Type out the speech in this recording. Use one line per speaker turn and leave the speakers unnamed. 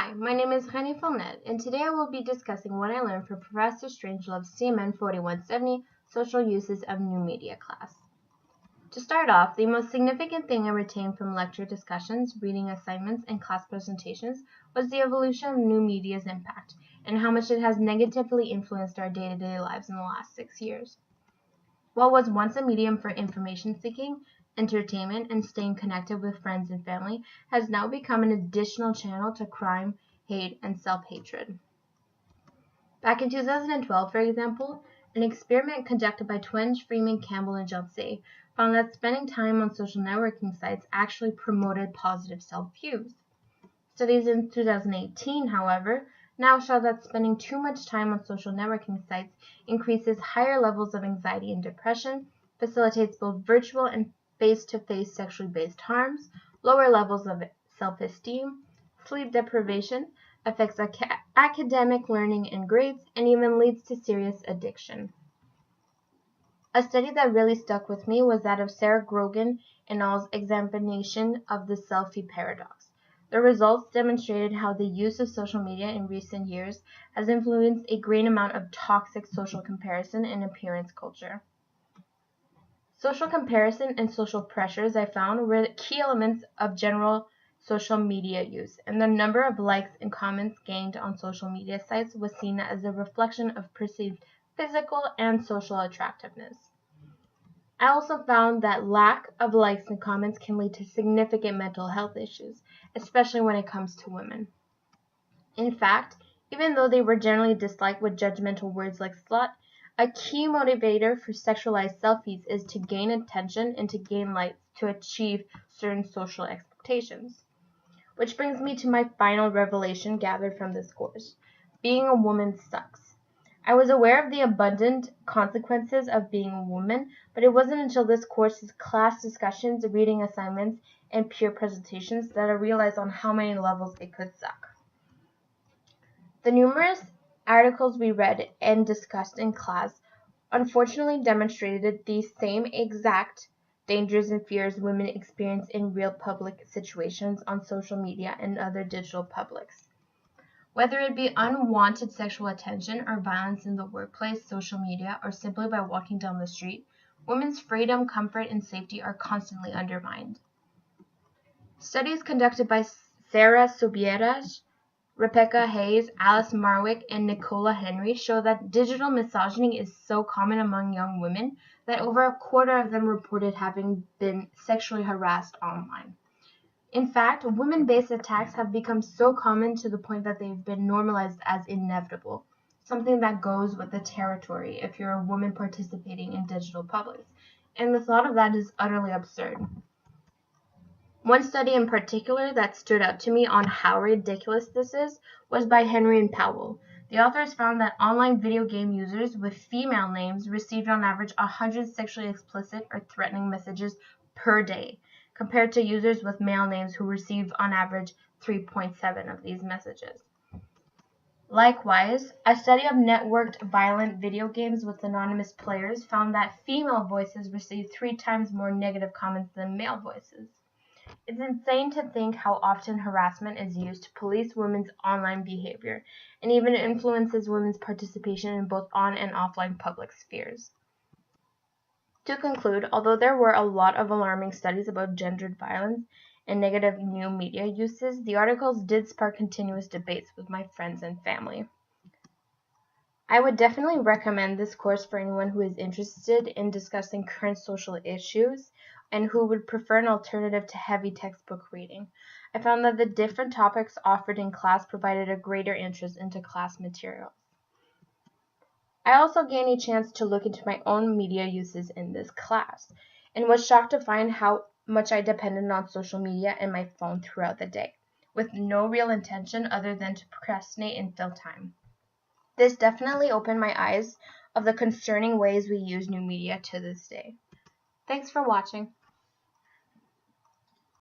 Hi, my name is Renée Follnet, and today I will be discussing what I learned from Professor Strangelove's CMN4170 Social Uses of New Media class. To start off, the most significant thing I retained from lecture discussions, reading assignments, and class presentations was the evolution of new media's impact, and how much it has negatively influenced our day-to-day lives in the last 6 years. What was once a medium for information seeking, entertainment, and staying connected with friends and family has now become an additional channel to crime, hate, and self-hatred. Back in 2012, for example, an experiment conducted by twins Freeman Campbell and Jelsey found that spending time on social networking sites actually promoted positive self-views. Studies in 2018, however, now show that spending too much time on social networking sites increases higher levels of anxiety and depression, facilitates both virtual and face-to-face sexually based harms, lower levels of self-esteem, sleep deprivation, affects academic learning and grades, and even leads to serious addiction. A study that really stuck with me was that of Sarah Grogan et al.'s examination of the selfie paradox. The results demonstrated how the use of social media in recent years has influenced a great amount of toxic social comparison and appearance culture. Social comparison and social pressures, I found, were key elements of general social media use, and the number of likes and comments gained on social media sites was seen as a reflection of perceived physical and social attractiveness. I also found that lack of likes and comments can lead to significant mental health issues, especially when it comes to women. In fact, even though they were generally disliked with judgmental words like slut, a key motivator for sexualized selfies is to gain attention and to gain likes to achieve certain social expectations. Which brings me to my final revelation gathered from this course. Being a woman sucks. I was aware of the abundant consequences of being a woman, but it wasn't until this course's class discussions, reading assignments, and peer presentations that I realized on how many levels it could suck. The numerous articles we read and discussed in class unfortunately demonstrated these same exact dangers and fears women experience in real public situations on social media and other digital publics. Whether it be unwanted sexual attention or violence in the workplace, social media, or simply by walking down the street, women's freedom, comfort, and safety are constantly undermined. Studies conducted by Sarah Subieras, Rebecca Hayes, Alice Marwick, and Nicola Henry show that digital misogyny is so common among young women that over a quarter of them reported having been sexually harassed online. In fact, women-based attacks have become so common to the point that they've been normalized as inevitable, something that goes with the territory if you're a woman participating in digital publics, and the thought of that is utterly absurd. One study in particular that stood out to me on how ridiculous this is was by Henry and Powell. The authors found that online video game users with female names received on average 100 sexually explicit or threatening messages per day, compared to users with male names who received on average 3.7 of these messages. Likewise, a study of networked violent video games with anonymous players found that female voices received 3 times more negative comments than male voices. It's insane to think how often harassment is used to police women's online behavior and even influences women's participation in both on and offline public spheres. To conclude, although there were a lot of alarming studies about gendered violence and negative new media uses, the articles did spark continuous debates with my friends and family. I would definitely recommend this course for anyone who is interested in discussing current social issues and who would prefer an alternative to heavy textbook reading. I found that the different topics offered in class provided a greater interest into class materials. I also gained a chance to look into my own media uses in this class, and was shocked to find how much I depended on social media and my phone throughout the day, with no real intention other than to procrastinate and fill time. This definitely opened my eyes of the concerning ways we use new media to this day. Thanks for watching.